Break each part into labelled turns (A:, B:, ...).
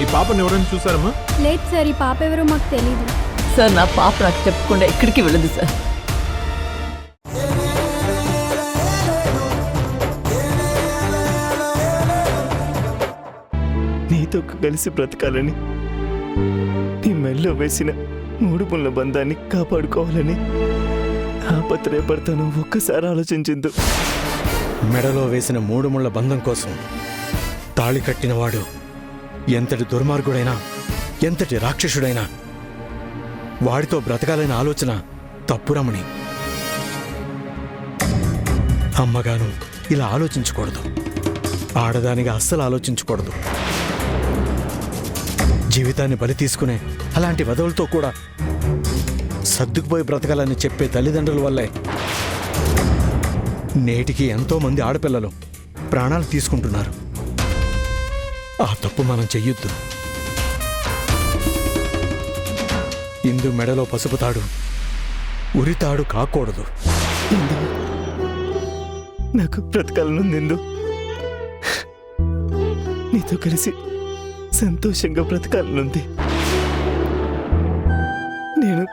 A: ఈ పాపని ఎవరైనా చూసారమ్మా?
B: లేదు సార్, ఈ పాప ఎవరో మాకు తెలీదు
C: సార్. నా పాప నాకు చెప్పకుండా ఎక్కడికి వెళ్ళదు సార్.
D: నీతో కలిసి బ్రతకాలని, నీ మెల్లో వేసిన 3 ముళ్ళ బంధాన్ని కాపాడుకోవాలని ఆపత్రయపడతాను. ఒక్కసారి ఆలోచించిందు.
E: మెడలో వేసిన 3 ముళ్ళ బంధం కోసం తాళి కట్టినవాడు ఎంతటి దుర్మార్గుడైనా, ఎంతటి రాక్షసుడైనా వాడితో బ్రతకాలనే ఆలోచన తప్పు రమణి. అమ్మగాను ఇలా ఆలోచించకూడదు. ఆడదానిగా అస్సలు ఆలోచించకూడదు. జీవితాన్ని బలి తీసుకునే అలాంటి వధవులతో కూడా సర్దుకుపోయి బ్రతకాలని చెప్పే తల్లిదండ్రుల వల్లే నేటికి ఎంతోమంది ఆడపిల్లలు ప్రాణాలు తీసుకుంటున్నారు. ఆ తప్పు మనం చెయ్యొద్దు. ఇందు మెడలో పసుపు తాడు ఉరితాడు కాకూడదు.
D: నాకు బ్రతకాలనుంది. నీతో కలిసి సంతోషంగా బ్రతకాలనుంది. నేను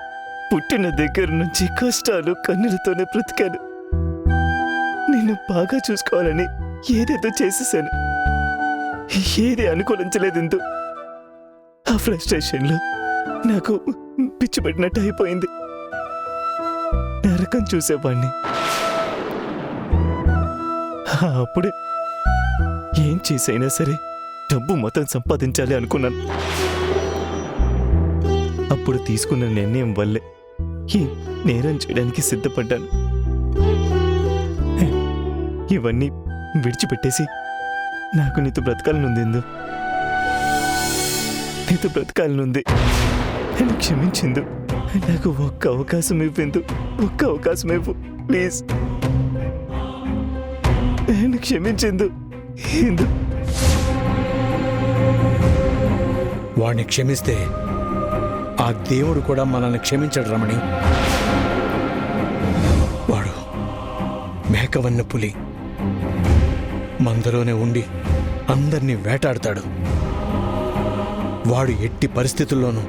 D: పుట్టిన దగ్గర నుంచి కష్టాలు కన్నీళ్లతోనే బ్రతికాను. నిన్ను బాగా చూసుకోవాలని ఏదేదో చేసేసాను. ఏది అనుకూలించలేదు ఇందు. ఆ ఫ్రస్ట్రేషన్లో నాకు పిచ్చి పట్టినట్టు అయిపోయింది. నరకం చూసేవాణ్ణి. అప్పుడే ఏం చేసైనా సరే డబ్బు మొత్తం సంపాదించాలి అనుకున్నాను. అప్పుడు తీసుకున్న నిర్ణయం వల్లే ఈ నేరం చేయడానికి సిద్ధపడ్డాను. ఇవన్నీ విడిచిపెట్టేసి నాకు నీతో బ్రతకాలనుంది. నీతో బ్రతకాలనుంది. నన్ను క్షమించిందు. నాకు ఒక్క అవకాశం ఇవ్విందు. ఒక్క అవకాశం ఇవ్వు ప్లీజ్. నన్ను క్షమించిందు. ఇందు
E: వాడిని క్షమిస్తే ఆ దేవుడు కూడా మనల్ని క్షమించడు రమణి. వాడు మేకవన్న పులి. మందలోనే ఉండి అందరినీ వేటాడతాడు. వాడు ఎట్టి పరిస్థితుల్లోనూ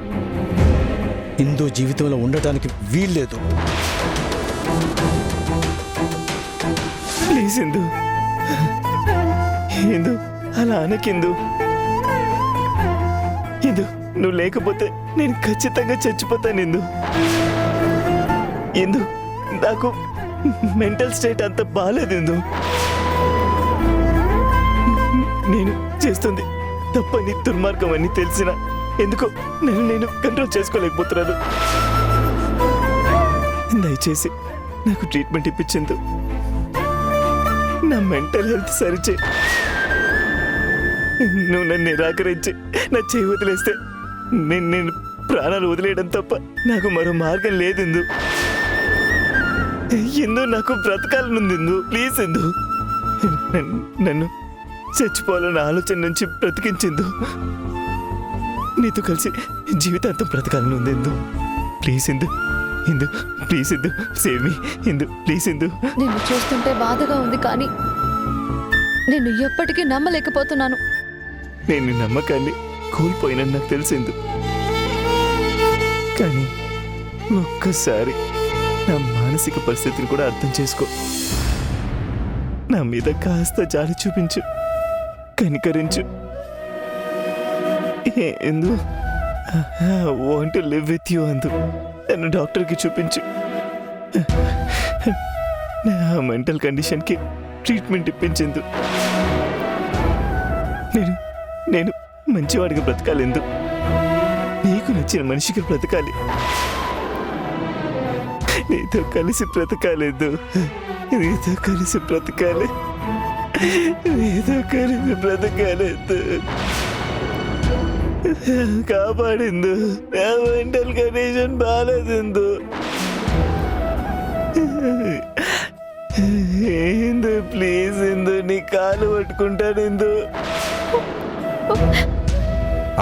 E: ఇందు జీవితంలో ఉండటానికి వీల్లేదు.
D: ప్లీజ్ ఇందు. ఇందు అలా అనకిందు. ఇందు నువ్వు లేకపోతే నేను ఖచ్చితంగా చచ్చిపోతాను. ఇందు నాకు మెంటల్ స్టేట్ అంత బాగాలేదు. ఇందు నేను చేస్తుంది తప్పని దుర్మార్గం అని తెలిసిన ఎందుకో నేను కంట్రోల్ చేసుకోలేకపోతున్నాను. దయచేసి నాకు ట్రీట్మెంట్ ఇప్పించింది. నా మెంటల్ హెల్త్ సరిచే. నువ్వు నన్ను నిరాకరించి నా చేయి వదిలేస్తే నేను ప్రాణాలు వదిలేయడం తప్ప నాకు మరో మార్గం లేదు. ఎందు నాకు బ్రతకాలనుంది. ప్లీజ్ ఎందు నన్ను చచ్చిపోవాలన్న ఆలోచన నుంచి బ్రతికించిందు. నీతో కలిసి జీవితాంతం బ్రతకాలనుంది. ఎందు ప్లీజ్ ఎందు. Indu please Indu save me. Indu please Indu.
F: నిన్ను చూస్తుంటే బాధగా ఉంది, కానీ నిన్ను ఎప్పటికీ నమ్మలేకపోతున్నాను.
D: నేను నమ్మకాన్ని కోల్పోయినని నాకు తెలిసింది. కానీ ఒక్కసారి నా మానసిక పరిస్థితిని కూడా అర్థం చేసుకో. నా మీద కాస్త జాలి చూపించు, కనికరించు. ఎందు want to live with you. అందు నన్ను డాక్టర్కి చూపించు. నా మెంటల్ కండిషన్కి ట్రీట్మెంట్ ఇప్పించింది. నేను మంచివాడిగా బ్రతకాలి. ఎందు నీకు నచ్చిన మనిషికి బ్రతకాలి. నీతో కలిసి బ్రతకాలేదు. నీతో కలిసి బ్రతకాలి. నీతో కలిసి బ్రతకాలేదు. కాపాడిందు. నా మెంటల్ కండిషన్ బాగాలేదు. ఏందు ప్లీజ్ ఎందు నీ కాలు పట్టుకుంటాను. ఎందు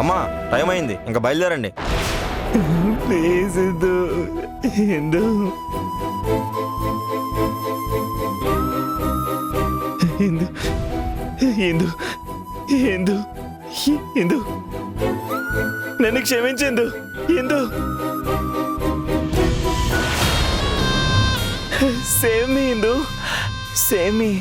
G: అమ్మా టైం అయింది, ఇంకా బయలుదేరండి.
D: ప్లీజ్ ఎందు. ఎందు ఎందు ఎందు ఎందు ఎందు నన్ను క్షమించిందు. ఇందు సేవ్ మీ ఇందు, సేవ్ మీ.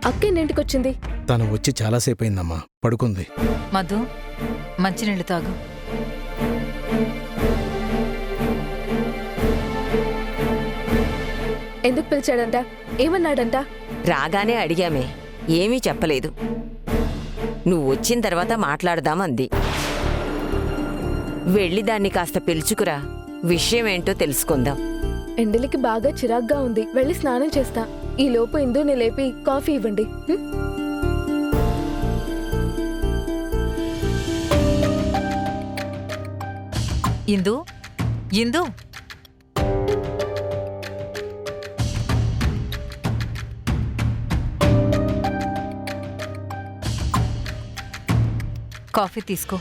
A: అక్క ఎన్నింటికి వచ్చింది?
E: తను వచ్చి చాలాసేపు అయిందమ్మా, పడుకుంది.
H: మధు మంచినీళ్ళు తాగు.
A: ఎందుకు పిలిచాడంట? ఏమన్నాడంట?
I: రాగానే అడిగామే, ఏమీ చెప్పలేదు. నువ్వు వచ్చిన తర్వాత మాట్లాడదామంది. వెళ్ళి దాన్ని కాస్త పిలుచుకురా, విషయమేంటో తెలుసుకుందాం.
A: ఎండలికి బాగా చిరాగ్గా ఉంది, వెళ్ళి స్నానం చేస్తా. ఈ లోపు ఇందుని లేపి కాఫీ ఇవ్వండి.
H: ఇందు ఇందు కాఫీ తీసుకో.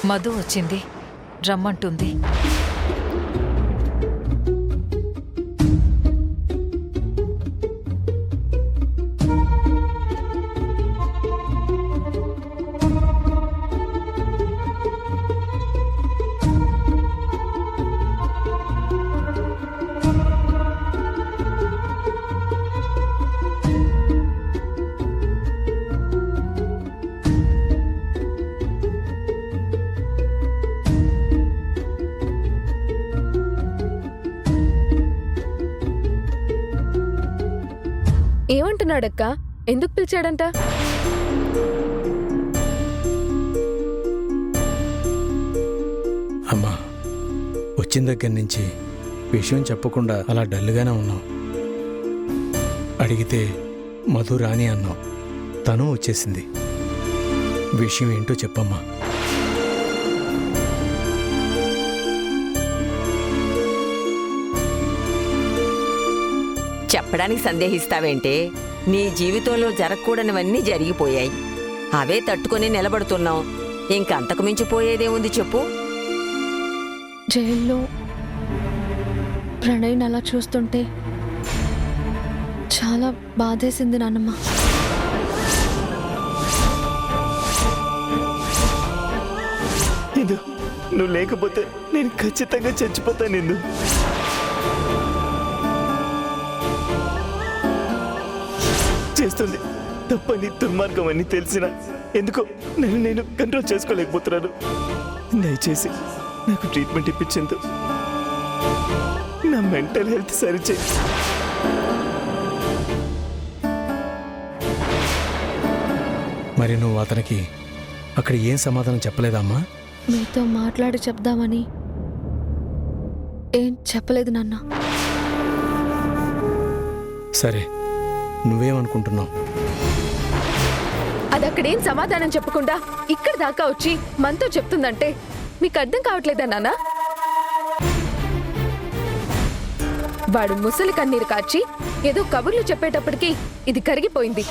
H: మధు వచ్చింది, రమ్మంటుంది.
A: ఏమంటున్నాడక్క? ఎందుకు పిలిచాడంట?
E: అమ్మా, వచ్చిన దగ్గర నుంచి విషయం చెప్పకుండా అలా డల్గానే ఉన్నావు. అడిగితే మధు రాని అన్నావు. తను వచ్చేసింది. విషయం ఏంటో చెప్పమ్మా.
I: చెప్పడానికి సందేహిస్తావేంటే? నీ జీవితంలో జరగకూడనివన్నీ జరిగిపోయాయి. అవే తట్టుకొని నిలబడుతున్నావు. ఇంకంతకు మించిపోయేదేముంది చెప్పు?
F: జైల్లో ప్రణయ్ని అలా చూస్తుంటే చాలా బాధేసింది నాన్నమ్మ.
D: ఇందు, నువ్వు లేకపోతే నేను ఖచ్చితంగా చచ్చిపోతాను. ఇందు, చేస్తుంది తప్పని దుర్మార్గం అని తెలిసిన ఎందుకో నేను కంట్రోల్ చేసుకోలేకపోతున్నాను. దయచేసి నాకు ట్రీట్మెంట్ ఇప్పించేందు, నా మెంటల్ హెల్త్ సరిచేయి.
E: మరి నువ్వు అతనికి అక్కడ ఏం సమాధానం చెప్పలేదమ్మా?
F: మీతో మాట్లాడి చెప్దామని ఏం చెప్పలేదు నాన్న.
E: సరే, నువ్వేమనుకుంటున్నావు?
A: అది అక్కడేం సమాధానం చెప్పకుండా ఇక్కడ దాకా వచ్చి మనతో చెప్తుందంటే మీకు అర్థం కావట్లేదా నాన్న? వాడు ముసలి కన్నీరు కాచి ఏదో కబుర్లు చెప్పేటప్పటికి ఇది కరిగిపోయింది.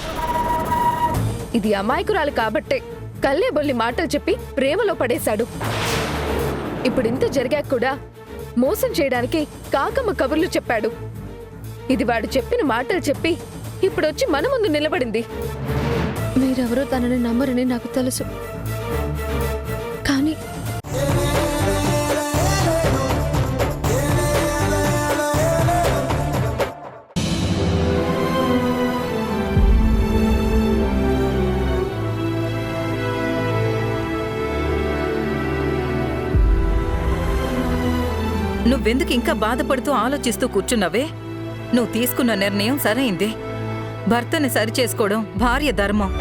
A: ఇది అమాయకురాలు కాబట్టే కల్లే బొల్లి మాటలు చెప్పి ప్రేమలో పడేశాడు. ఇప్పుడు ఇంత జరిగాక కూడా మోసం చేయడానికి కాకమ్మ కబుర్లు చెప్పాడు. ఇది వాడు చెప్పిన మాటలు చెప్పి ఇప్పుడొచ్చి మన ముందు నిలబడింది.
F: మీరెవరో తనని నమ్మరని నాకు తెలుసు, కానీ
H: నువ్వెందుకు ఇంకా బాధపడుతూ ఆలోచిస్తూ కూర్చున్నావే? నువ్వు తీసుకున్న నిర్ణయం సరైందే. భర్తని సరిచేసుకోవడం భార్య ధర్మం.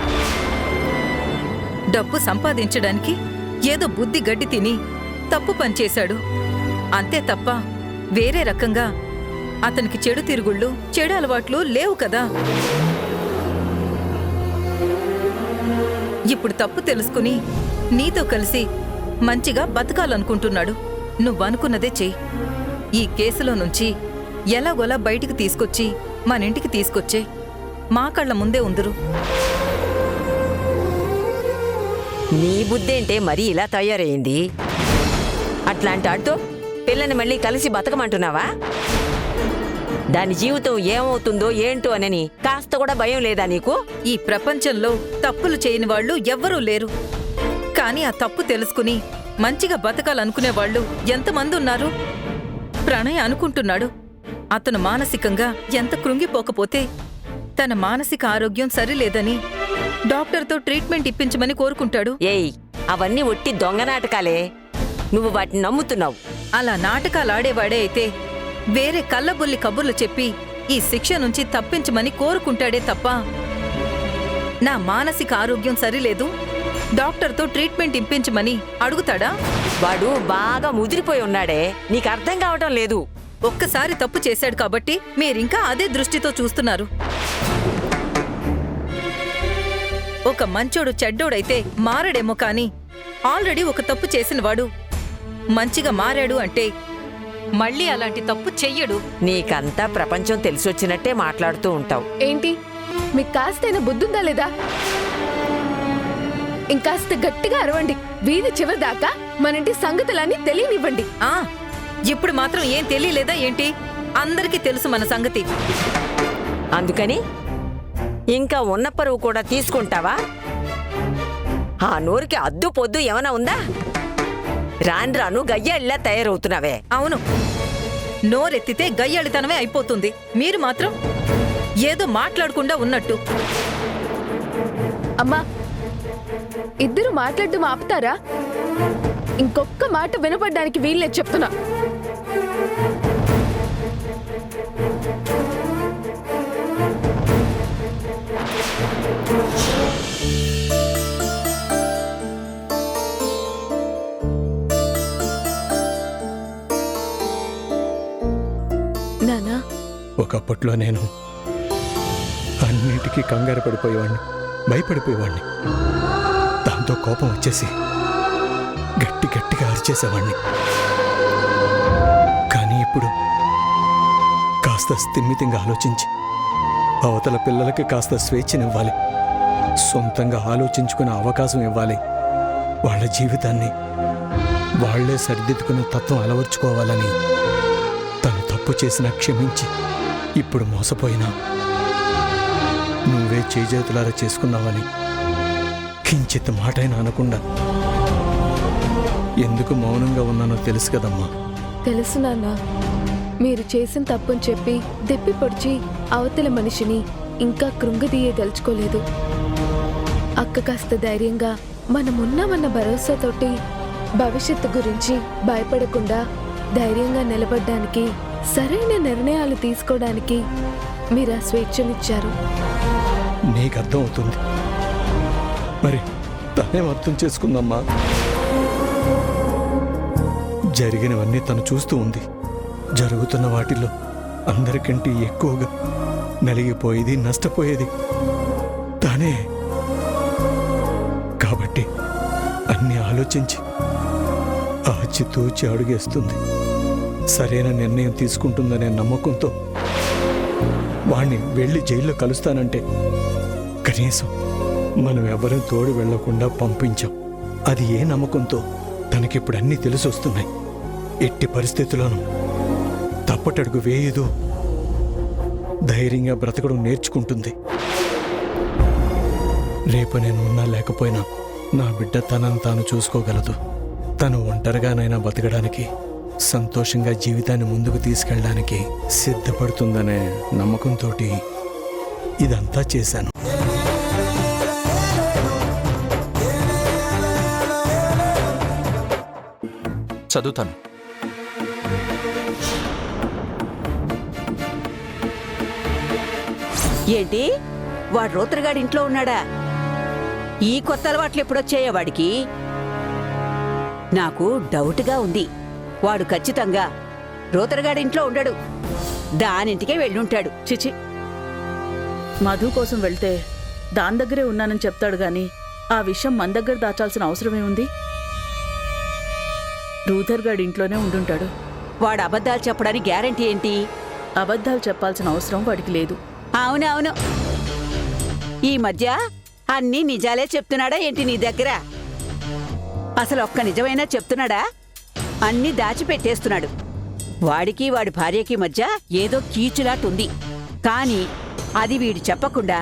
H: డబ్బు సంపాదించడానికి ఏదో బుద్ధి గడ్డి తిని తప్పు పనిచేశాడు అంతే తప్ప వేరే రకంగా అతనికి చెడు తిరుగుళ్ళు, చెడు అలవాట్లు లేవు కదా. ఇప్పుడు తప్పు తెలుసుకుని నీతో కలిసి మంచిగా బతకాలనుకుంటున్నాడు. నువ్వనుకున్నదే చెయ్యి. ఈ కేసులో నుంచి ఎలాగోలా బయటికి తీసుకొచ్చి మనింటికి తీసుకొచ్చే. మా కళ్ళ ముందే ఉందరు.
I: నీ బుద్ధేంటే మరీ ఇలా తయారయ్యింది? అట్లాంటి ఆడుతో పిల్లని మళ్ళీ కలిసి బతకమంటున్నావా? దాని జీవితం ఏమవుతుందో ఏంటో అనని కాస్త కూడా భయం లేదా నీకు?
H: ఈ ప్రపంచంలో తప్పులు చేయని వాళ్ళు ఎవ్వరూ లేరు. కానీ ఆ తప్పు తెలుసుకుని మంచిగా బతకాలనుకునే వాళ్ళు ఎంతమంది ఉన్నారు? ప్రణయ్ అనుకుంటున్నాడు అతను మానసికంగా ఎంత కృంగిపోకపోతే తన మానసిక ఆరోగ్యం సరిలేదని డాక్టర్తో ట్రీట్మెంట్ ఇప్పించమని కోరుకుంటాడు.
I: ఏయ్, అవన్నీ ఒట్టి దొంగ నాటకాలే. నువ్వు వాటిని నమ్ముతున్నావు.
H: అలా నాటకాలాడేవాడే అయితే వేరే కళ్ళబుల్లి కబుర్లు చెప్పి ఈ శిక్ష నుంచి తప్పించమని కోరుకుంటాడే తప్ప నా మానసిక ఆరోగ్యం సరిలేదు, డాక్టర్తో ట్రీట్మెంట్ ఇప్పించమని అడుగుతాడా?
I: వాడు బాగా ముదిరిపోయి ఉన్నాడే, నీకు అర్థం కావటం లేదు.
H: ఒక్కసారి తప్పు చేశాడు కాబట్టి మీరింకా అదే దృష్టితో చూస్తున్నారు. ఒక మంచోడు చెడ్డోడైతే మారడేమో కాని ఆల్రెడీ ఒక తప్పు చేసినవాడు మంచిగా మారాడు అంటే మళ్ళీ అలాంటి తప్పు చెయ్యడు.
I: నీకంతా ప్రపంచం తెలిసొచ్చినట్టే మాట్లాడుతూ ఉంటావు.
A: ఏంటి మీకు కాస్తైనా బుద్ధుందా లేదా? ఇంకాస్త గట్టిగా అరవండి. వీధి చివరి దాకా మనింటి సంగతులన్నీ తెలియనివ్వండి.
H: ఆ ఇప్పుడు మాత్రం ఏం తెలియలేదా ఏంటి? అందరికీ తెలుసు మన సంగతి.
I: అందుకని ఇంకా ఉన్న పరువు కూడా తీసుకుంటావా? ఆ నోరుకి అద్దు పొద్దు ఏమైనా ఉందా? రాను రాను గయ్యాళ్ళ తయారవుతున్నావే.
H: అవును, నోరెత్తితే గయ్యాళితనమే అయిపోతుంది. మీరు మాత్రం ఏదో మాట్లాడకుండా ఉన్నట్టు.
A: అమ్మా, ఇద్దరు మాట్లాడడం ఆపుతారా? ఇంకొక్క మాట వినపడ్డానికి వీల్లేదు చెప్తున్నా. నానా,
E: ఒకప్పట్లో నేను అన్నిటికీ కంగారు పడిపోయేవాడిని, భయపడిపోయేవాడిని. దాంతో కోపం వచ్చేసి గట్టిగా అరిచేసేవాడిని. కానీ ఇప్పుడు కాస్త స్థిమితంగా ఆలోచించి అవతల పిల్లలకి కాస్త స్వేచ్ఛనివ్వాలి, సొంతంగా ఆలోచించుకునే అవకాశం ఇవ్వాలి, వాళ్ళ జీవితాన్ని వాళ్లే సరిదిద్దుకునే తత్వం అలవర్చుకోవాలని, తను తప్పు చేసినా క్షమించి ఇప్పుడు మోసపోయినా నువ్వే చేజేతులారా చేసుకున్నావని కించిత్ మాటైనా అనకుండా ఎందుకు మౌనంగా ఉన్నానో తెలుసు కదమ్మా.
A: తెలుసు నాన్న. మీరు చేసిన తప్పుని చెప్పి దెప్పి పొడిచి అవతల మనిషిని ఇంకా కృంగదీయదలుచుకోలేదు. అక్క కాస్త ధైర్యంగా మనమున్నామన్న భరోసాతోటి భవిష్యత్తు గురించి భయపడకుండా ధైర్యంగా నిలబడ్డానికి, సరైన నిర్ణయాలు తీసుకోవడానికి మీరు ఆ స్వేచ్ఛనిచ్చారు.
E: నీకు అర్థం అవుతుంది, మరి తనేం అర్థం చేసుకుందమ్మా? జరిగినవన్నీ తను చూస్తూ ఉంది. జరుగుతున్న వాటిలో అందరికంటే ఎక్కువగా నలిగిపోయేది, నష్టపోయేది తానే. కాబట్టి అన్నీ ఆలోచించి ఆచితూచి అడుగేస్తుంది. సరైన నిర్ణయం తీసుకుంటుందనే నమ్మకంతో వాణ్ణి వెళ్ళి జైల్లో కలుస్తానంటే కనీసం మనం ఎవరూ తోడు వెళ్లకుండా పంపించాం. అది ఏ నమ్మకంతో తనకిప్పుడు అన్నీ తెలిసొస్తున్నాయి. ఎట్టి పరిస్థితుల్లోనూ తప్పటడుగు వేయదు, ధైర్యంగా బ్రతకడం నేర్చుకుంటుంది. రేపు నేను ఉన్నా లేకపోయినా నా బిడ్డ తనను తాను చూసుకోగలదు. తను ఒంటరిగానైనా బతకడానికి, సంతోషంగా జీవితాన్ని ముందుకు తీసుకెళ్ళడానికి సిద్ధపడుతుందనే నమ్మకంతో ఇదంతా చేశాను.
J: చదువుతాను. ఏంటి వాడు రోతరగాడి ఇంట్లో ఉన్నాడా? ఈ కొత్త అలవాట్లు ఎప్పుడొచ్చాయా వాడికి? నాకు డౌట్గా ఉంది. వాడు ఖచ్చితంగా రోతరగాడి ఇంట్లో ఉండడు, దానింటికే వెళ్ళుంటాడు.
K: చిచి, మధు కోసం వెళ్తే దాని దగ్గరే ఉన్నానని చెప్తాడు గాని ఆ విషయం మన దగ్గర దాచాల్సిన అవసరమే ఉంది? రూధర్ గాడి ఇంట్లోనే ఉండుంటాడు.
J: వాడు అబద్ధాలు చెప్పడానికి గ్యారెంటీ ఏంటి?
K: అబద్ధాలు చెప్పాల్సిన అవసరం వాడికి లేదు.
J: అవునవును, ఈ మధ్య అన్నీ నిజాలే చెప్తున్నాడా ఏంటి నీ దగ్గర? అసలు ఒక్క నిజమైనా చెప్తున్నాడా? అన్నీ దాచిపెట్టేస్తున్నాడు. వాడికి వాడి భార్యకి మధ్య ఏదో కీచులాటుంది, కానీ అది వీడు చెప్పకుండా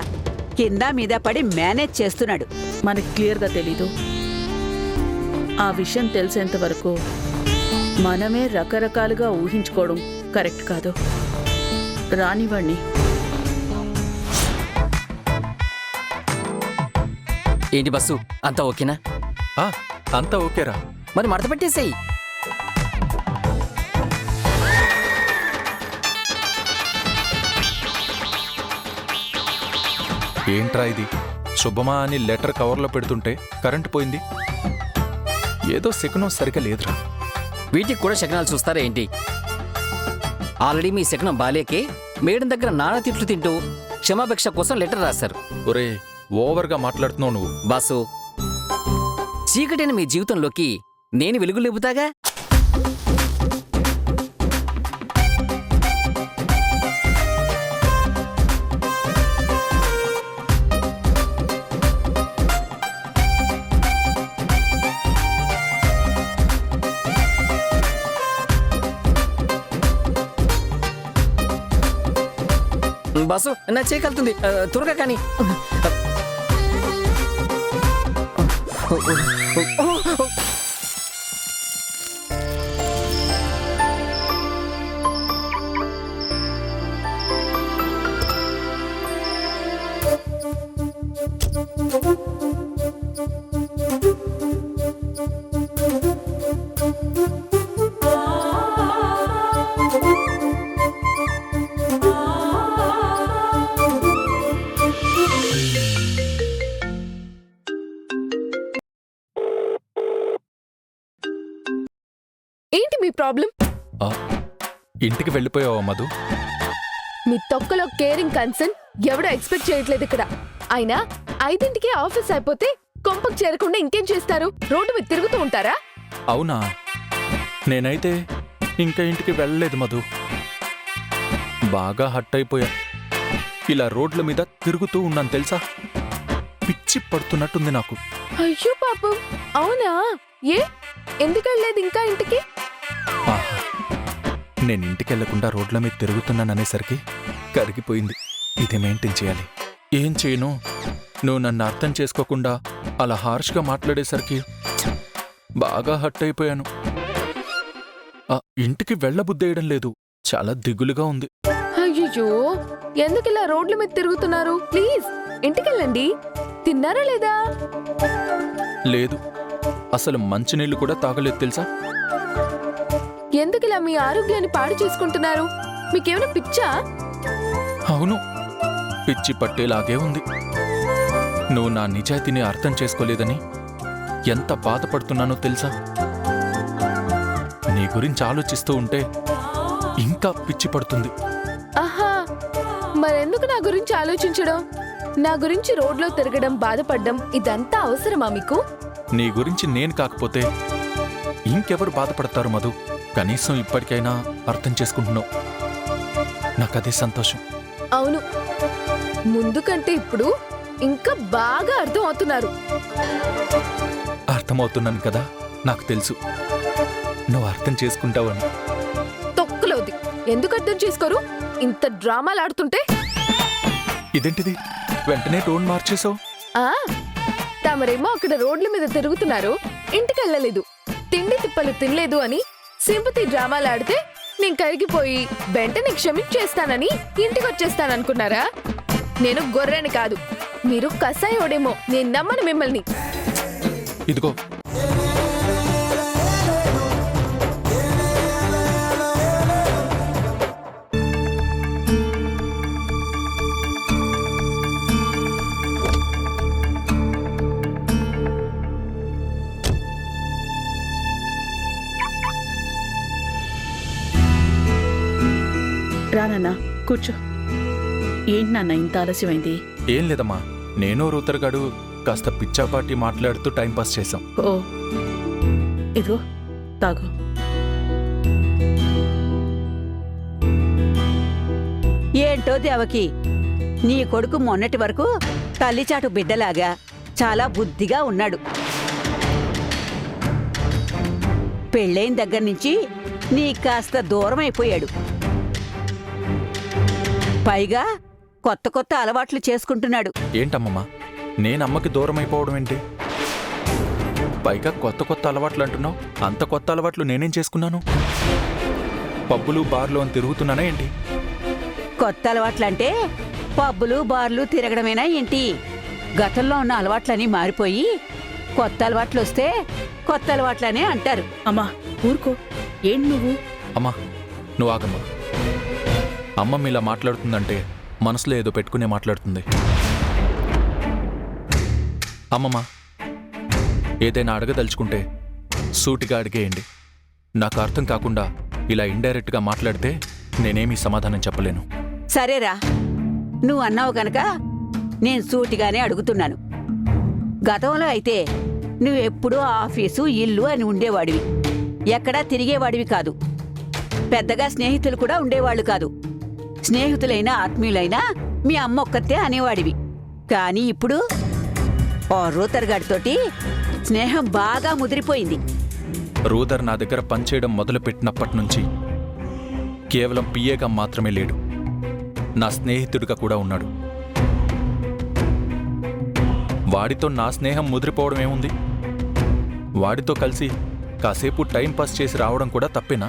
J: కింద మీద పడి మేనేజ్ చేస్తున్నాడు.
K: మనకి క్లియర్గా తెలీదు. ఆ విషయం తెలిసేంత వరకు మనమే రకరకాలుగా ఊహించుకోవడం కరెక్ట్ కాదు. రానివ్వండి.
L: ఏంటి బస్సు, అంతా ఓకేనా?
M: అంతా ఓకేరా.
L: మరి మడత పెట్టేసేయి.
M: ఏంట్రా ఇది? శుభమా అని లెటర్ కవర్లో పెడుతుంటే కరెంటు పోయింది. ఏదో శకునం సరిగా లేదురా.
L: వీటికి కూడా శకనాలు చూస్తారా ఏంటి? ఆల్రెడీ మీ శకనం బాలేకే మేడం దగ్గర నానా తిట్లు తింటూ క్షమాభిక్ష కోసం లెటర్ రాశారు.
M: ఒరే, ఓవర్గా మాట్లాడుతున్నావు నువ్వు.
L: బాసు, చీకటిని మీ జీవితంలోకి నేను వెలుగు లేపుతాగా. బాసు, నా చేయగలుగుతుంది, త్వరగా కానీ.
A: ఏంటి మీ ప్రాబ్లం?
M: ఇంటికి వెళ్ళిపోయావా మధు?
A: మీ తొక్కలో కేరింగ్ కన్సర్న్ ఎవడో ఎక్స్పెక్ట్ చేయట్లేదు ఇక్కడ. అయినా 5ంటికి ఆఫీస్ అయిపోతే కొంపకు చేరకుండా ఇంకేం చేస్తారు? రోడ్డు మీద తిరుగుతూ ఉంటారా?
M: అవునా? నేనైతే ఇంకా ఇంటికి వెళ్ళలేదు మధు. బాగా హట్ అయిపోయా. ఇలా రోడ్ల మీద తిరుగుతూ ఉన్నాను తెలుసా. పిచ్చి పడుతున్నట్టుంది నాకు.
A: అయ్యో పాపం, అవునా? ఎందుకు వెళ్ళలేదు ఇంకా ఇంటికి?
M: ఆహా, నేను ఇంటికి వెళ్లకుండా రోడ్ల మీద తిరుగుతున్నాననేసరికి కరిగిపోయింది. ఇది మెయింటైన్ చేయాలి. ఏం చేయను? నువ్వు నన్ను అర్థం చేసుకోకుండా అలా హార్ష్గా మాట్లాడేసరికి బాగా హట్ అయిపోయాను. ఇంటికి వెళ్ళబుద్దేయడం లేదు. చాలా దిగులుగా ఉంది.
A: అయ్యో, ఎందుకు ఇలా రోడ్ల మీద తిరుగుతున్నారు? ప్లీజ్ ఇంటికెళ్ళండి. తిన్నారా లేదా?
M: లేదు, అసలు మంచినీళ్ళు కూడా తాగలేదు తెలుసా.
A: ఎందుకు ఇలా మీ ఆరోగ్యాన్ని పాడు చేసుకుంటున్నారు? మీకేమైనా పిచ్చా?
M: అవును, పిచ్చి పట్టేలాగే ఉంది. నువ్వు నా నిజాయితీని అర్థం చేసుకోలేదని ఎంత బాధపడుతున్నానో తెలుసా. నీ గురించి ఆలోచిస్తూ ఉంటే ఇంకా పిచ్చి పడుతుంది.
A: ఆహా, మరెందుకు నా గురించి ఆలోచించడం? నా గురించి రోడ్లో తిరగడం, బాధపడ్డం ఇదంతా అవసరమా మీకు?
M: నీ గురించి నేను కాకపోతే ఇంకెవరు బాధపడతారు మధు? కనీసం ఇప్పటికైనా అర్థం చేసుకుంటున్నావు. నాకదే సంతోషం.
A: అవును, ముందు కంటే ఇప్పుడు ఇంకా బాగా అర్థం అవుతున్నారు.
M: అర్థమవుతున్నాను కదా, నాకు తెలుసు నువ్వు అర్థం చేసుకుంటావని.
A: తొక్కలోది, ఎందుకు అర్థం చేసుకోరు? ఇంత డ్రామాలు ఆడుతుంటే.
M: ఇదేంటిది, వెంటనే టోన్ మార్చేసావు?
A: తమరేమో అక్కడ రోడ్ల మీద తిరుగుతున్నారు, ఇంటికెళ్ళలేదు, తిండి తిప్పలు తినలేదు అని సింపతి డ్రామాలు ఆడితే నేను కరిగిపోయి వెంటనే క్షమించేస్తానని ఇంటికి వచ్చేస్తాననుకున్నారా? నేను గొర్రెని కాదు, మీరు కసాయోడేమో. నేను నమ్మను మిమ్మల్ని.
M: ఇదిగో,
K: నాన్న కూర్చో. ఏంటి నాన్న ఇంత ఆలస్యమైంది?
M: ఏం లేదమ్మా, నేను రూతర్ గాడు కాస్త పిచ్చాపాటి మాట్లాడుతూ టైంపాస్ చేశాం.
K: ఓ ఇదిగో తాగు.
J: ఏంటో దేవకి, నీ కొడుకు మొన్నటి వరకు తల్లిచాటు బిడ్డలాగా చాలా బుద్ధిగా ఉన్నాడు. పెళ్ళైన దగ్గర నుంచి నీ కాస్త దూరం అయిపోయాడు. పైగా కొత్త కొత్త అలవాట్లు చేసుకుంటున్నాడు.
M: ఏంటమ్మమ్మా, నేను అమ్మకి దూరం అయిపోవడం ఏంటి? పైగా కొత్త కొత్త అలవాట్లు అంటున్నావు. అంత కొత్త అలవాట్లు నేనేం చేసుకున్నాను? పబ్బులు బార్లు అని తిరుగుతున్నానా ఏంటి?
J: కొత్త అలవాట్లంటే పబ్బులు బార్లు తిరగడమేనా ఏంటి? గతంలో ఉన్న అలవాట్లన్నీ మారిపోయి కొత్త అలవాట్లు వస్తే కొత్త అలవాట్లనే అంటారు.
K: అమ్మా ఊరుకో. ఏంటి నువ్వు?
M: అమ్మా నువ్వు ఆగమ్మా. అమ్మమ్మ ఇలా మాట్లాడుతుందంటే మనసులో ఏదో పెట్టుకునే మాట్లాడుతుంది. అమ్మమ్మ ఏదైనా అడగదలుచుకుంటే సూటిగా అడిగేయండి. నాకు అర్థం కాకుండా ఇలా ఇండైరెక్ట్గా మాట్లాడితే నేనేమీ సమాధానం చెప్పలేను.
J: సరేరా, నువ్వు అన్నావు గనక నేను సూటిగానే అడుగుతున్నాను. గతంలో అయితే నువ్వెప్పుడూ ఆఫీసు ఇల్లు అని ఉండేవాడివి, ఎక్కడా తిరిగేవాడివి కాదు. పెద్దగా స్నేహితులు కూడా ఉండేవాళ్ళు కాదు. స్నేహితులైనా ఆత్మీయులైనా మీ అమ్మ ఒక్కతే అనేవాడివి. కానీ ఇప్పుడు ఓ రూతర్ గాడితోటి స్నేహం బాగా ముదిరిపోయింది.
M: రూదర్ నా దగ్గర పనిచేయడం మొదలుపెట్టినప్పటి నుంచి కేవలం పిఏగా మాత్రమే లేడు, నా స్నేహితుడిగా కూడా ఉన్నాడు. వాడితో నా స్నేహం ముదిరిపోవడం ఏముంది? వాడితో కలిసి కాసేపు టైం పాస్ చేసి రావడం కూడా తప్పేనా?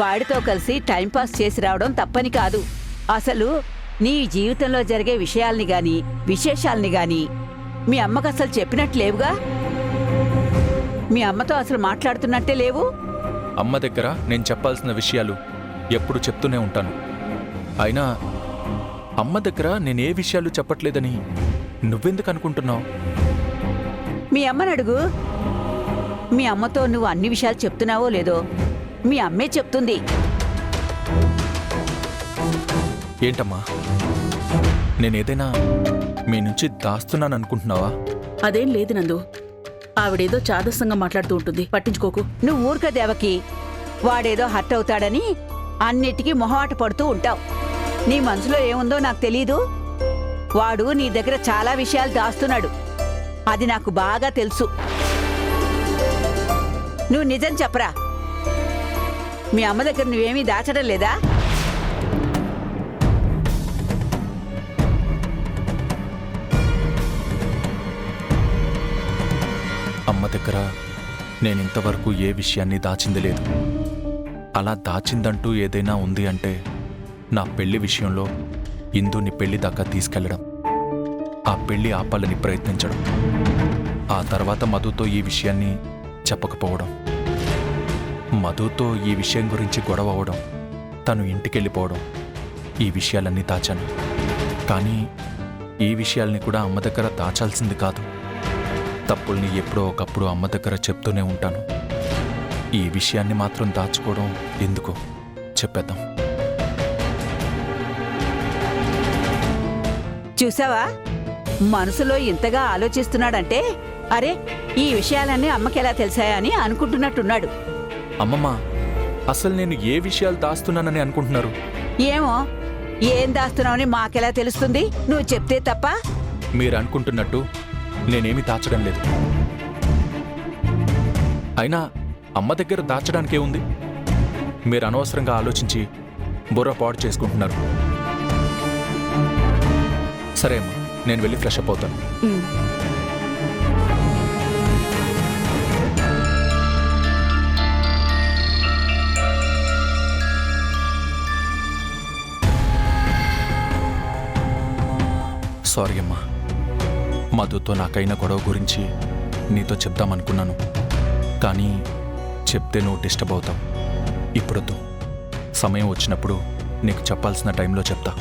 J: వాడితో కలిసి టైంపాస్ చేసి రావడం తప్పని కాదు. అసలు నీ జీవితంలో జరిగే విషయాల్ని గాని విశేషాల్ని గాని మీ అమ్మకు అసలు చెప్పినట్లేవుగా. మీ అమ్మతో అసలు మాట్లాడుతున్నట్టే లేవు.
M: అమ్మ దగ్గర నేను చెప్పాల్సిన విషయాలు ఎప్పుడు చెప్తూనే ఉంటాను. అయినా అమ్మ దగ్గర నేనే విషయాలు చెప్పట్లేదని నువ్వెందుకు అనుకుంటున్నావు?
J: మీ అమ్మని అడుగు. మీ అమ్మతో నువ్వు అన్ని విషయాలు చెప్తున్నావో లేదో మీ అమ్మే చెప్తుంది.
M: ఏంటమ్మా, నేనేదైనా మీ నుంచి దాస్తున్నాను అనుకుంటున్నావా?
K: అదేం లేదు నందు. ఆవిడేదో చాదస్తంగా మాట్లాడుతూ ఉంటుంది, పట్టించుకోకు.
J: నువ్వు ఊరుక దేవకి. వాడేదో హర్ట్ అవుతాడని అన్నిటికీ మొహమాట పడుతూ ఉంటావు. నీ మనసులో ఏముందో నాకు తెలీదు. వాడు నీ దగ్గర చాలా విషయాలు దాస్తున్నాడు, అది నాకు బాగా తెలుసు. నువ్వు నిజం చెప్పరా, మీ అమ్మ దగ్గర నువ్వేమీ దాచడం లేదా?
M: అమ్మ దగ్గర నేనింతవరకు ఏ విషయాన్ని దాచింది లేదు. అలా దాచిందంటూ ఏదైనా ఉంది అంటే నా పెళ్లి విషయంలో ఇందుని పెళ్లి దాకా తీసుకెళ్లడం, ఆ పెళ్లి ఆపాలని ప్రయత్నించడం, ఆ తర్వాత మధుతో ఈ విషయాన్ని చెప్పకపోవడం, మధుతో ఈ విషయం గురించి గొడవ అవడం, తను ఇంటికెళ్ళిపోవడం, ఈ విషయాలన్నీ దాచాను. కానీ ఈ విషయాల్ని కూడా అమ్మ దగ్గర దాచాల్సింది కాదు. తప్పుల్ని ఎప్పుడో ఒకప్పుడు అమ్మ దగ్గర చెప్తూనే ఉంటాను. ఈ విషయాన్ని మాత్రం దాచుకోవడం ఎందుకు? చెప్పేద్దాం.
J: చూసావా, మనసులో ఇంతగా ఆలోచిస్తున్నాడంటే అరే ఈ విషయాలన్నీ అమ్మకెలా తెలిసాయా అని అనుకుంటున్నట్టున్నాడు.
M: అమ్మమ్మ, అసలు నేను ఏ విషయాలు దాస్తున్నానని అనుకుంటున్నారు?
J: ఏమో, ఏం దాస్తున్నావని మాకెలా తెలుస్తుంది? నువ్వు చెప్తే తప్ప.
M: మీరు అనుకుంటున్నట్టు నేనేమి దాచడం లేదు. అయినా అమ్మ దగ్గర దాచడానికే ఉంది. మీరు అనవసరంగా ఆలోచించి బుర్ర పాడు చేసుకుంటున్నారు. సరే అమ్మా, నేను వెళ్ళి ఫ్రెష్ అప్ అవుతాను. సారీ అమ్మా, మధుతో నాకైన గొడవ గురించి నీతో చెప్దామనుకున్నాను. కానీ చెప్తే నువ్వు డిస్టర్బ్ అవుతావు. ఇప్పుడొద్దు, సమయం వచ్చినప్పుడు నీకు చెప్పాల్సిన టైంలో చెప్తా.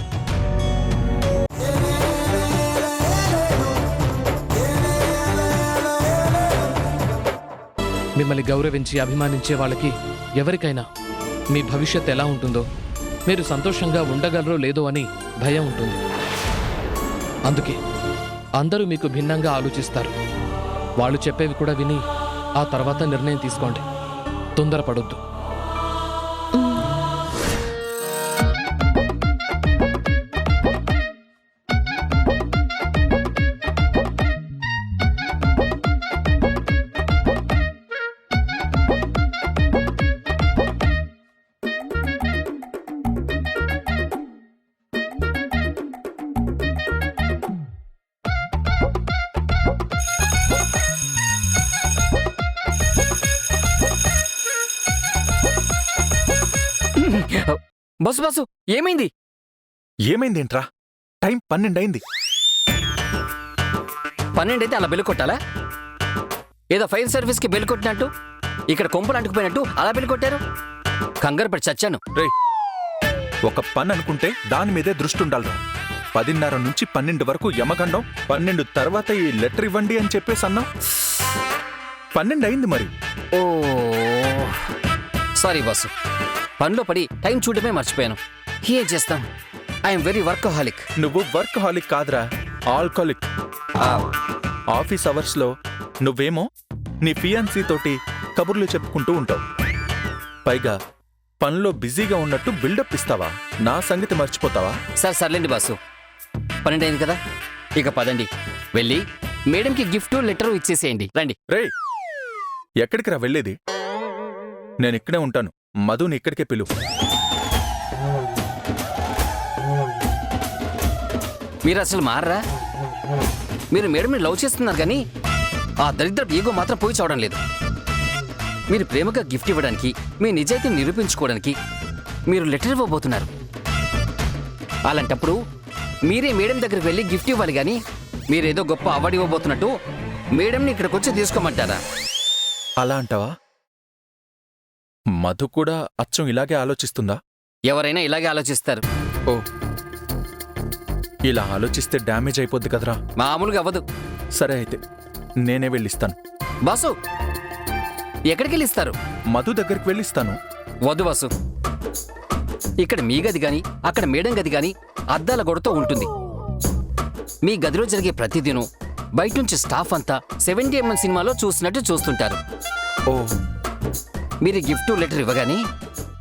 N: మిమ్మల్ని గౌరవించి అభిమానించే వాళ్ళకి ఎవరికైనా మీ భవిష్యత్ ఎలా ఉంటుందో మీరు సంతోషంగా ఉండగలరో లేదో అని భయం ఉంటుంది. అందుకే అందరూ మీకు భిన్నంగా ఆలోచిస్తారు. వాళ్ళు చెప్పేవి కూడా విని ఆ తర్వాత నిర్ణయం తీసుకోండి. తొందరపడొద్దు.
L: బస్సు బస్సు ఏమైంది?
M: ఏమైందేంట్రా? టైం 12 అయింది.
L: 12 అయితే అలా బెల్ కొట్టాలా? ఏదో ఫైర్ సర్వీస్కి బెల్ కొట్టినట్టు ఇక్కడ కొంపలు అంటుకుపోయినట్టు అలా బెల్ కొట్టారు. కంగారు పడి చచ్చాను.
M: రేయ్, ఒక పని అనుకుంటే దాని మీదే దృష్టి ఉండాలిరా. 10:30 నుంచి 12 వరకు యమగండం, 12 తర్వాత ఈ లెటర్ ఇవ్వండి అని చెప్పేసి అన్నాం. 12 అయింది మరి.
L: ఓ సారీ బాసు, పనిలో పడి టైం చూడటమే మర్చిపోయాను. ఏం చేస్తాం, ఐఎమ్ వెరీ వర్కహాలిక్.
M: నువ్వు వర్క్ హాలిక్ కాదురా, ఆల్కహాలిక్. ఆఫీస్ అవర్స్ లో నువ్వేమో నీ ఫియాన్సీ తోటి కబుర్లు చెప్పుకుంటూ ఉంటావు. పైగా పనిలో బిజీగా ఉన్నట్టు బిల్డప్ ఇస్తావా? నా సంగతి మర్చిపోతావా?
L: సర్లేండి బాసు, 12 అయింది కదా, ఇక పదండి వెళ్ళి మేడంకి గిఫ్ట్ లెటర్ ఇచ్చేసేయండి. రండి.
M: రేయ్, ఎక్కడికి రా వెళ్ళేది? నేను ఇక్కడే ఉంటాను. మధుని ఇక్కడికే పిలువు.
L: మీరు అసలు మారరా? మీరు మేడం లవ్ చేస్తున్నారు కానీ ఆ దరిద్ర ఈగో మాత్రం పోయి చూడడం లేదు. మీరు ప్రేమగా గిఫ్ట్ ఇవ్వడానికి, మీ నిజాయితీని నిరూపించుకోవడానికి మీరు లెటర్ ఇవ్వబోతున్నారు. అలాంటప్పుడు మీరే మేడం దగ్గరికి వెళ్ళి గిఫ్ట్ ఇవ్వాలి కానీ మీరేదో గొప్ప అవార్డు ఇవ్వబోతున్నట్టు మేడంని ఇక్కడికి వచ్చి తీసుకోమంటారా?
M: అలా అంటావా? మధు కూడా అచ్చం ఇలాగే ఆలోచిస్తుందా?
L: ఎవరైనా ఇలాగే ఆలోచిస్తారు.
M: ఓ, ఇలా ఆలోచిస్తే డ్యామేజ్ అయిపోద్ది కదరా.
L: మామూలుగా అవ్వదు.
M: సరే అయితే నేనే వెళ్ళిస్తాను.
L: బాసు, ఎక్కడికి వెళ్ళిస్తారు?
M: మధు దగ్గరికి వెళ్ళిస్తాను.
L: వద్దు బాసు, ఇక్కడ మీ గది గాని అక్కడ మేడం గది గాని అద్దాల గొడతో ఉంటుంది. మీ గదిలో జరిగే ప్రతిదినం బయట నుంచి స్టాఫ్ అంతా 70mm సినిమాలో చూసినట్టు చూస్తుంటారు.
M: ఓ,
L: మీరు గిఫ్ట్ లెటర్ ఇవ్వగానే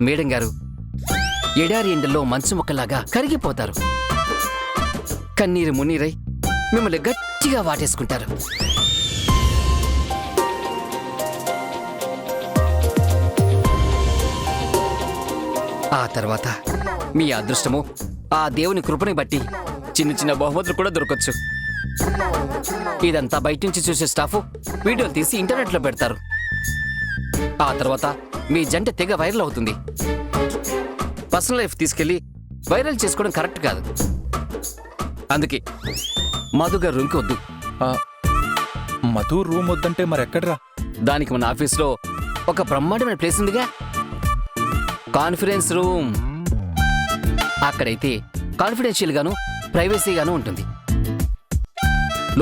L: మేడం గారు ఎడారి ఎండల్లో మంచు మొక్కలాగా కరిగిపోతారు. కన్నీరు మున్నీరై మిమ్మల్ని గట్టిగా వాటేసుకుంటారు. ఆ తర్వాత మీ అదృష్టము ఆ దేవుని కృపని బట్టి చిన్న చిన్న బహుమతులు కూడా దొరకచ్చు. ఇదంతా బయట నుంచి చూసే స్టాఫ్ వీడియోలు తీసి ఇంటర్నెట్లో పెడతారు. ఆ తర్వాత మీ జంట తెగ వైరల్ అవుతుంది. పర్సనల్ లైఫ్ తీసుకెళ్లి వైరల్ చేసుకోవడం కరెక్ట్ కాదు. అందుకే మధుగా రూమ్కి వద్దు.
M: మధు రూమ్ వద్దంటే మరెక్కడ్రా?
L: దానికి మన ఆఫీస్లో ఒక బ్రహ్మాండమైన ప్లేస్ ఉందిగా, కాన్ఫరెన్స్ రూమ్. అక్కడైతే కాన్ఫిడెన్షియల్ గాను ప్రైవసీగాను ఉంటుంది.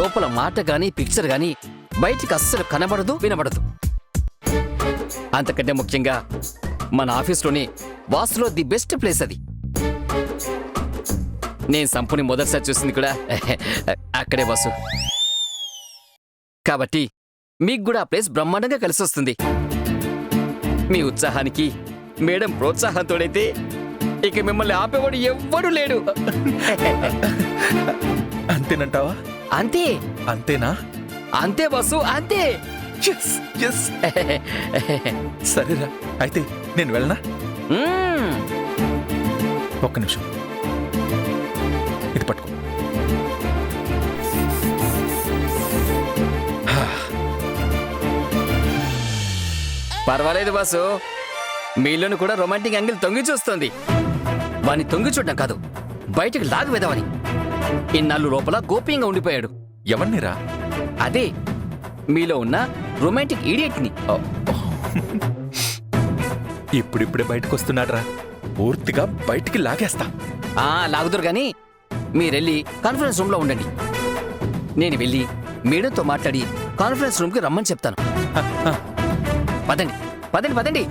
L: లోపల మాట గాని పిక్చర్ గాని బయటికి అస్సలు కనబడదు, వినబడదు. అంతకంటే ముఖ్యంగా మన ఆఫీస్లోనే వాసులో ది బెస్ట్ ప్లేస్ అది. నేను సంపుని మొదటిసారి చూసింది కూడా అక్కడే వాసు. కాబట్టి మీకు కూడా ఆ ప్లేస్ బ్రహ్మాండంగా కలిసి వస్తుంది. మీ ఉత్సాహానికి మేడం ప్రోత్సాహంతోడైతే ఇక మిమ్మల్ని ఆపేవాడు ఎవ్వడూ లేడు.
M: అంతేనంటావా?
L: అంతే.
M: అంతేనా?
L: అంతే బాసు, అంతే.
M: సరేరా, అయితే నేను వెళ్ళనా? ఒక్క నిమిషం, ఇది పట్టుకో.
L: పర్వాలేదు బాసు, మీలోను కూడా రొమాంటిక్ యాంగిల్ తొంగి చూస్తోంది. వాణ్ణి తొంగి చూడడం కాదు, బయటకు లాగు వెదవని. ఇన్నాళ్ళు లోపల గోప్యంగా ఉండిపోయాడు.
M: ఎవరినిరా?
L: అదే మీలో ఉన్న రొమాంటిక్ ఈడియట్ని.
M: ఇప్పుడిప్పుడే బయటకు వస్తున్నాడ్రా, పూర్తిగా బయటికి లాగేస్తా.
L: లాగుదురు గాని మీరెళ్ళి కాన్ఫరెన్స్ రూమ్ లో ఉండండి. నేను వెళ్ళి మేడంతో మాట్లాడి కాన్ఫరెన్స్ రూమ్ కి రమ్మని చెప్తాను. పదండి పదండి పదండి.